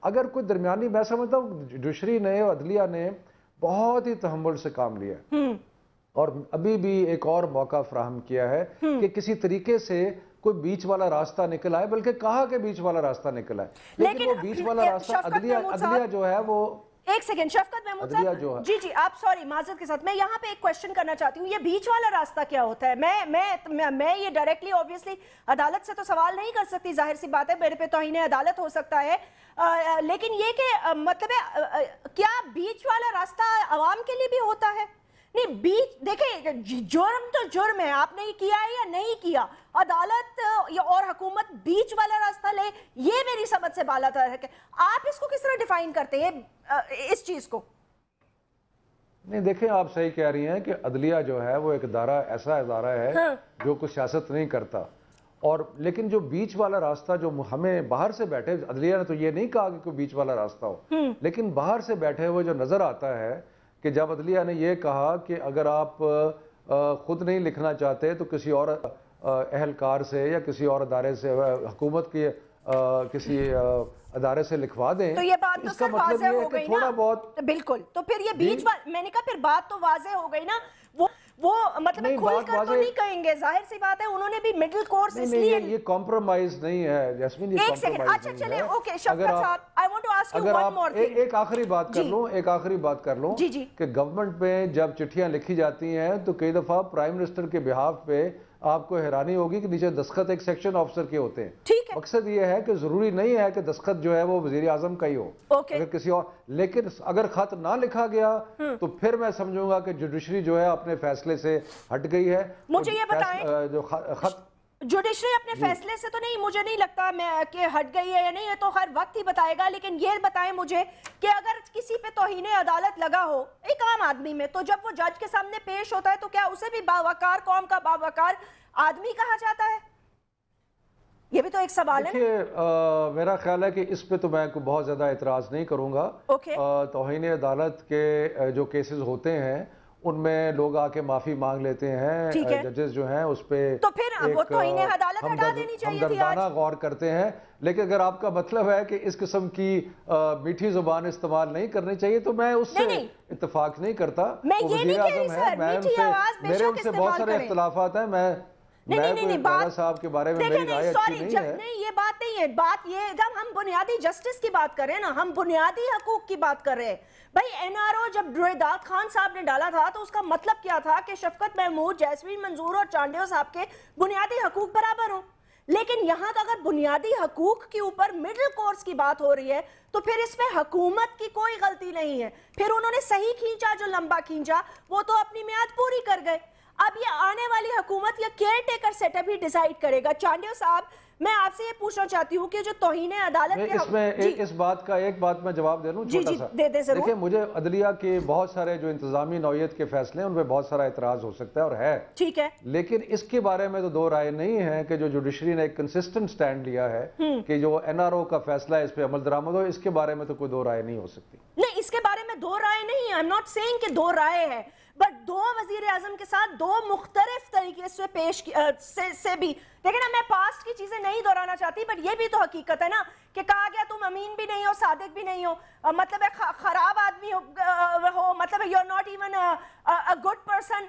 اگر کوئی درمیانی، میں سمجھتا ہوں جوڈیشری نے اور عدلیہ نے بہت ہی تحمل سے کام لیا ہے اور ابھی بھی ایک اور موقع فراہم کیا ہے کہ کسی طریقے سے کوئی بیچ والا راستہ نکل آئے، بلکہ کہا کہ بیچ والا راستہ نکل آئے، لیکن وہ بیچ والا راستہ عدلیہ جو ہے وہ ایک سیکنڈ شفقت محمود صاحب، جی آپ سوری معذرت کے ساتھ میں یہاں پہ ایک کوشچن کرنا چاہتی ہوں، یہ بیچ والا راستہ کیا ہوتا ہے؟ میں یہ ڈائریکٹلی اوبویسلی عدالت سے تو سوال نہیں کر سکتی، ظاہر سی بات ہے میرے پہ توہین عدالت ہو سکتا ہے، لیکن یہ کہ مطلب ہے کیا بیچ والا راستہ عوام کے لیے بھی ہوتا ہے؟ نہیں، بیچ دیکھیں جرم تو جرم ہے، آپ نے کیا ہے یا نہیں کیا، عدالت اور حکومت بیچ والا راستہ لے، یہ میری سمجھ سے بالا تر ہے کہ آپ اس کو کس طرح ڈیفائن کرتے ہیں اس چیز کو؟ نہیں دیکھیں، آپ صحیح کہہ رہی ہیں کہ عدلیہ جو ہے وہ ایک ادارہ ایسا ادارہ ہے جو کوئی سیاست نہیں کرتا، اور لیکن جو بیچ والا راستہ جو ہمیں باہر سے بیٹھے، عدلیہ نے تو یہ نہیں کہا کہ کوئی بیچ والا راستہ ہو، لیکن باہر سے بیٹھے ہوئے جو نظر آتا ہے کہ جب عدلیہ نے یہ کہا کہ اگر آپ خود نہیں لکھنا چاہتے تو کسی اور اہلکار سے یا کسی اور ادارے سے، حکومت کی کسی ادارے سے لکھوا دیں، تو یہ بات تو سر واضح ہو گئی نا، تھوڑا بہت بالکل، تو پھر یہ بیچ میں نے کہا پھر بات تو واضح ہو گئی نا، وہ مطلب کھول کر تو نہیں کہیں گے، ظاہر سی بات ہے انہوں نے بھی مڈل کورس اس لیے یہ کمپرومائز نہیں ہے جیسمین، یہ کمپرومائز نہیں ہے۔ اچھا چلیں، اوکے شفقت صاحب، I want to ask you one more thing۔ ایک آخری بات کر لوں کہ گورنمنٹ میں جب چٹھیاں لکھی جاتی ہیں تو کئی دفعہ پرائم منسٹر کے بہاف پہ آپ کو حیرانی ہوگی کہ نیچے دستخط ایک سیکشن آفیسر کے ہوتے ہیں، مقصد یہ ہے کہ ضروری نہیں ہے کہ دستخط جو ہے وہ وزیر اعظم کا ہی ہو، اگر کسی اور، لیکن اگر خط نہ لکھا گیا تو پھر میں سمجھوں گا کہ جوڈیشری جو ہے اپنے فیصلے سے ہٹ گئی ہے۔ مجھے یہ بتائیں، جو خط جوڈیشری اپنے فیصلے سے تو نہیں، مجھے نہیں لگتا کہ ہٹ گئی ہے یا نہیں، یہ تو ہر وقت ہی بتائے گا، لیکن یہ بتائیں مجھے کہ اگر کسی پہ توہین عدالت لگا ہو ایک عام آدمی میں، تو جب وہ جج کے سامنے پیش ہوتا ہے تو کیا اسے بھی باوقار قوم کا باوقار آدمی کہا جاتا ہے؟ یہ بھی تو ایک سوال ہے۔ دیکھیے میرا خیال ہے کہ اس پہ تو میں کوئی بہت زیادہ اعتراض نہیں کروں گا، توہین عدالت کے جو کیسز ہوتے ہیں ان میں لوگ آ کے معافی مانگ لیتے ہیں، ججز جو ہیں اس پہ تو پھر وہ توہین عدالت ہٹا دینی چاہیے تھی، ہمدردانہ غور کرتے ہیں، لیکن اگر آپ کا مطلب ہے کہ اس قسم کی میٹھی زبان استعمال نہیں کرنی چاہیے تو میں اس سے اتفاق نہیں کرتا، وہ وزیر اعظم ہے، میرے ان سے بہت سارے اختلافات ہیں، میں کوئی راجہ صاحب کے بارے میں میری رائے اچھی نہیں ہے۔ نہیں یہ بات نہیں ہے، بات یہ جب ہم بنیادی جسٹس کی بات کر رہے ہیں نا، ہم بنیادی حقوق کی بات کر رہے ہیں، بھائی این آر او جب رویداد خان صاحب نے ڈالا تھا تو اس کا مطلب کیا تھا کہ شفقت محمود، جیسمین منظور اور چانڈیو صاحب کے بنیادی حقوق برابر ہوں، لیکن یہاں تو اگر بنیادی حقوق کے اوپر مڈل کورس کی بات ہو رہی ہے تو پھر اس میں حکومت کی کوئی غلطی نہیں ہے، پھر انہوں نے صحیح کھینچا جو لمبا کھینچا، وہ تو اپنی میعاد پوری کر گئے، اب یہ آنے والی حکومت یا کیئر ٹیکر سیٹ اپ ہی ڈیسائیڈ کرے گا۔ چانڈیو صاحب میں آپ سے یہ پوچھنا چاہتی ہوں کہ جو توہین عدالت کے اس میں اس بات کا ایک بات میں جواب دے لوں چھوٹا سا، دیکھیں مجھے عدلیہ کے بہت سارے جو انتظامی نوعیت کے فیصلے ہیں ان پہ بہت سارا اعتراض ہو سکتا ہے اور ہے، ٹھیک ہے، لیکن اس کے بارے میں تو دو رائے نہیں ہے کہ جو جوڈیشری نے ایک کنسسٹنٹ سٹینڈ لیا ہے کہ جو این آر او کا فیصلہ ہے اس پہ عمل درآمد ہو، اس کے بارے میں تو کوئی دو رائے نہیں ہو سکتی۔ نہیں اس کے بارے میں دو رائے نہیں ہے، I'm not saying کہ دو رائے ہے، بٹ دو وزیر اعظم کے ساتھ دو مختلف طریقے سے پیش سے بھی دیکھیں نا، میں پاسٹ کی چیزیں نہیں دہرانا چاہتی، بٹ یہ بھی تو حقیقت ہے نا کہ کہا گیا تم امین بھی نہیں ہو، صادق بھی نہیں ہو، مطلب ہے خراب آدمی ہو، مطلب ہے you're not even a good person،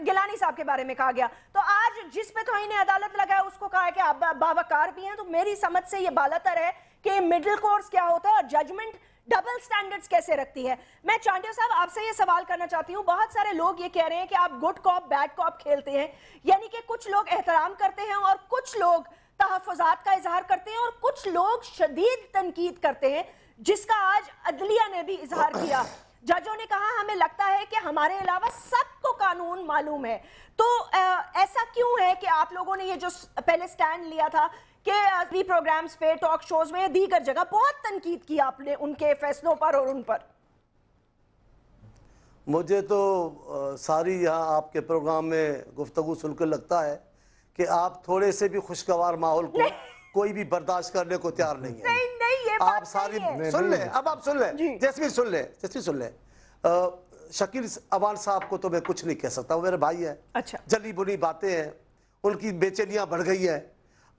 Gilani صاحب کے بارے میں کہا گیا، تو آج جس پہ توہین عدالت لگا ہے اس کو کہا ہے کہ آپ باوقار بھی ہیں، تو میری سمجھ سے یہ بالاتر ہے کہ مڈل کورس کیا ہوتا ہے اور ججمنٹ ڈبل سٹینڈرڈز کیسے رکھتی ہے۔ میں چانڈیو صاحب آپ سے یہ سوال کرنا چاہتی ہوں، بہت سارے لوگ یہ کہہ رہے ہیں کہ آپ گڈ کاپ بیڈ کاپ کھیلتے ہیں، یعنی کہ کچھ لوگ احترام کرتے ہیں اور کچھ لوگ تحفظات کا اظہار کرتے ہیں اور کچھ لوگ شدید تنقید کرتے ہیں، جس کا آج عدلیہ نے بھی اظہار کیا۔ ججوں نے کہا ہمیں لگتا ہے کہ ہمارے علاوہ سب کو قانون معلوم ہے، تو ایسا کیوں ہے کہ آپ لوگوں نے یہ جو پہلے سٹینڈ لیا تھا کہ ٹی پروگرامز پہ، ٹاک شوز میں، دیگر جگہ بہت تنقید کی آپ نے ان کے فیصلوں پر اور ان پر؟ مجھے تو ساری یہاں آپ کے پروگرام میں گفتگو سن کر لگتا ہے کہ آپ تھوڑے سے بھی خوشگوار ماحول کو کوئی بھی برداشت کرنے کو تیار نہیں ہے۔ آپ ساری سن لیں، اب آپ سن لیں، جیسمین سن لیں، شکیل اوان صاحب کو تو میں کچھ نہیں کہہ سکتا، وہ میرے بھائی ہیں، جلی بنی باتیں ہیں، ان کی بے چینیاں بڑھ گئی ہیں،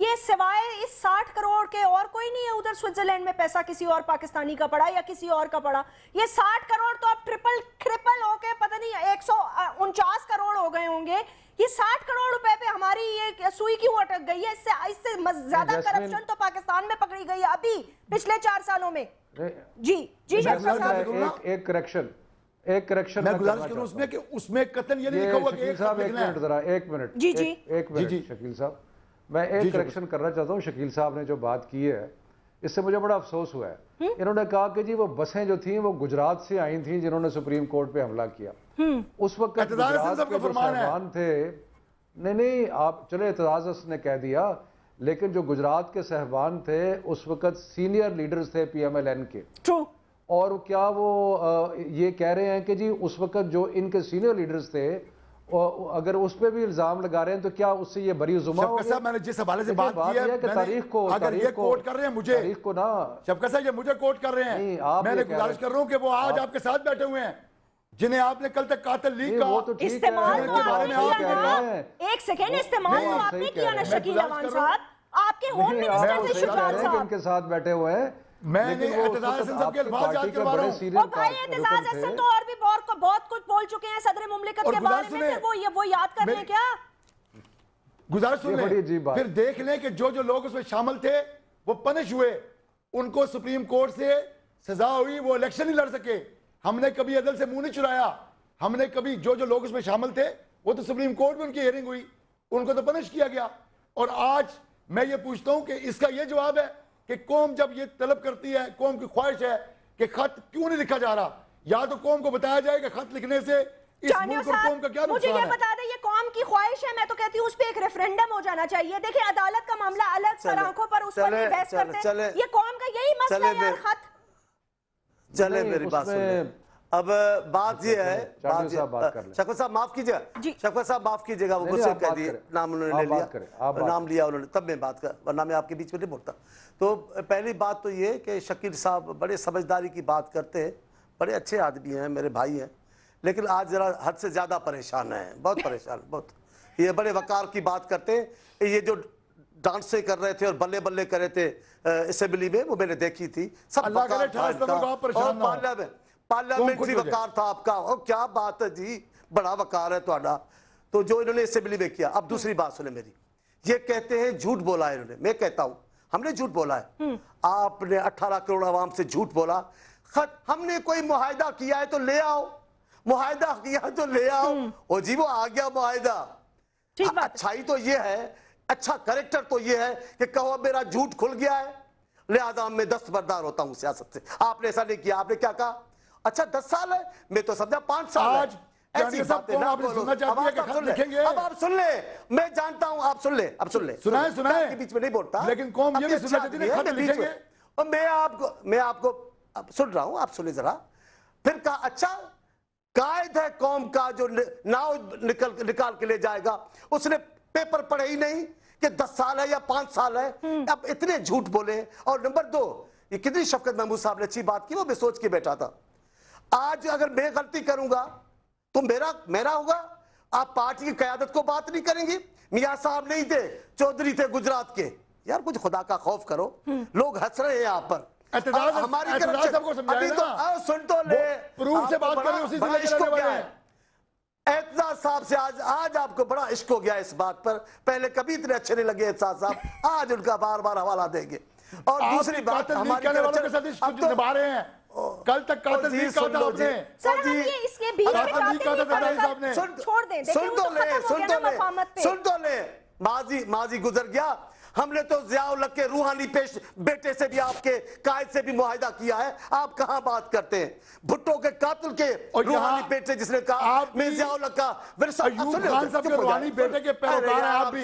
یہ سوائے اس 60 کروڑ کے اور کوئی نہیں ہے ادھر سوئٹزرلینڈ میں پیسہ کسی اور پاکستانی کا پڑا یا کسی اور کا پڑا. یہ 60 کروڑ تو اب ٹرپل ہو کے پتہ نہیں 149 کروڑ ہو گئے ہوں گے. یہ 60 کروڑ روپے پہ ہماری یہ سوئی کیوں اٹک گئی ہے؟ اس سے زیادہ کرپشن تو پاکستان میں پکڑی گئی ہے ابھی پچھلے 4 سالوں میں. جی ایک کریکشن میں گزارش کروں اس میں کہ اس میں قطن یہ نہیں لکھا ہوا کہ شکیل صاحب ایک منٹ شکیل صاحب میں ایک کریکشن کرنا چاہتا ہوں. شکیل صاحب نے جو بات کی ہے اس سے مجھے بڑا افسوس ہوا ہے. انہوں نے کہا کہ جی وہ بسیں جو تھیں وہ گجرات سے آئی تھیں جنہوں نے سپریم کورٹ پہ حملہ کیا. اس وقت گجرات کے جو صاحبان تھے نہیں آپ چلے اعتراض نے کہہ دیا لیکن جو گجرات کے صاحبان تھے اس وقت سینئر لیڈرز تھے پی ایم ایل این کے. اور کیا وہ یہ کہہ رہے ہیں کہ جی اس وقت جو ان کے سینئر لیڈرز تھے اگر اس پہ بھی الزام لگا رہے ہیں تو کیا اس سے یہ بری زمہ ہو گیا؟ میں نے جس حوالے سے بات کی ہے کہ تاریخ کو اگر یہ کوٹ کر رہے ہیں مجھے تاریخ کو نا شفقت صاحب یہ مجھے کوٹ کر رہے ہیں میں نے گزارش کر رہا ہوں کہ وہ آج آپ کے ساتھ بیٹھے ہوئے ہیں جنہیں آپ نے کل تک قاتل لیگ کا استعمال ایک سیکنڈ استعمال تو آپ نے کیا نا شکیل امان صاحب. آپ کے ہوم منسٹر تھے شجاعت صاحب ان کے ساتھ بیٹھے ہوئے ہیں. میں نے اعتزاز حسن صاحب کے الفاظ یاد کروا رہا ہوں. اور بھائی اعتزاز حسن تو اور بھی بہت کچھ بول چکے ہیں صدر مملکت کے بارے میں پھر وہ یاد کر رہے ہیں کیا؟ گزارش سن لیں پھر دیکھ لیں کہ جو لوگ اس میں شامل تھے وہ پنش ہوئے ان کو سپریم کورٹ سے سزا ہوئی وہ الیکشن نہیں لڑ سکے. ہم نے کبھی عدل سے منہ نہیں چرایا. ہم نے کبھی جو لوگ اس میں شامل تھے وہ تو سپریم کورٹ میں ان کی ہیئرنگ ہوئی ان کو تو پنش کیا گیا. اور آج میں یہ پوچھتا ہوں کہ اس کا یہ جواب ہے کہ قوم جب یہ طلب کرتی ہے قوم کی خواہش ہے کہ خط کیوں نہیں لکھا جا رہا یا تو قوم کو بتایا جائے کہ خط لکھنے سے اس ملک اور قوم کا کیا نقصان ہے. مجھے یہ بتا دیں یہ قوم کی خواہش ہے میں تو کہتی ہوں اس پہ ایک ریفرینڈم ہو جانا چاہیے. دیکھیں عدالت کا معاملہ الگ سر آنکھوں پر اس پر بحث کرتے ہیں. یہ قوم کا یہی مسئلہ ہے یار خط. چلے میری بات سن لیں. اب بات یہ ہے شفقت صاحب معاف کیجئے شفقت صاحب معاف کیجئے گا وہ غصے کہہ دیے نام انہوں نے لے لیا نام لیا انہوں نے تب میں بات کر ورنہ میں آپ کے بیچ میں نہیں بولتا. تو پہلی بات تو یہ کہ شکیل صاحب بڑے سمجھداری کی بات کرتے ہیں بڑے اچھے آدمی ہیں میرے بھائی ہیں لیکن آج ذرا حد سے زیادہ پریشان ہیں بہت پریشان بہت. یہ بڑے وقار کی بات کرتے ہیں. یہ جو ڈانسیں کر رہے تھے اور بلے بلے کر رہے تھے اسمبلی میں وہ میں نے دیکھی تھی سب وقار تھا پارلیمنٹری وقار تھا آپ کا. اور کیا بات ہے جی بڑا وقار ہے تھوڑا تو جو انہوں نے اسمبلی میں کیا. اب دوسری بات سنیں میری یہ کہتے ہیں جھوٹ بولا ہے انہوں نے. میں کہتا ہوں ہم نے جھوٹ بولا ہے. آپ نے 18 کروڑ عوام سے جھوٹ بولا. ہم نے کوئی معاہدہ کیا ہے تو لے آؤ معاہدہ کیا ہے تو لے آؤ. او جی وہ آ گیا معاہدہ. اچھائی تو یہ ہے اچھا کریکٹر تو یہ ہے کہ کہو میرا جھوٹ کھل گیا ہے لہذا میں دستبردار ہوتا ہوں سیاست سے. آپ نے ایسا نہیں کیا. آپ نے کیا کہا اچھا 10 سال ہے میں تو سمجھا 5 سال ہے. ایسی باتیں نہ بولو. اب آپ سن لیں میں جانتا ہوں آپ سن لیں اب سن لیں سنائیں کے بیچ میں نہیں بولتا لیکن قوم یہ بھی سننا چاہتی ہے خط لکھیں گے. اور میں آپ کو سن رہا ہوں آپ سنیں ذرا. پھر کہا اچھا قائد ہے قوم کا جو ناؤ نکال کے لے جائے گا اس نے پیپر پڑھے ہی نہیں کہ 10 سال ہے یا 5 سال ہے. اب اتنے جھوٹ بولے. اور نمبر 2 یہ کتنی شفقت محمود صاحب نے اچھی بات کی وہ میں سوچ کے بیٹھا تھا. آج اگر میں غلطی کروں گا تو میرا ہوگا. آپ پارٹی کی قیادت کو بات نہیں کریں گے. میاں صاحب نہیں تھے چودھری تھے گجرات کے. یار کچھ خدا کا خوف کرو. لوگ ہنس رہے ہیں یہاں پر ہماری سن تو لے عشق ہو گیا ہے اعتزاز صاحب سے. آج آپ کو بڑا عشق ہو گیا اس بات پر. پہلے کبھی اتنے اچھے نہیں لگے اعتزاز صاحب. آج ان کا بار بار حوالہ دیں گے. اور دوسری بات ہماری کل تک قاتل لیگ کا تھا آپ نے سن تو لے ماضی گزر گیا. ہم نے تو ضیاء الحق کے روحانی بیٹے سے بھی آپ کے قائد سے بھی معاہدہ کیا ہے. آپ کہاں بات کرتے ہیں بھٹو کے قاتل کے روحانی بیٹے جس نے کہا میں ضیاء الحق کا ایوب خان صاحب کے روحانی بیٹے کے پیروکار ہیں آپ بھی.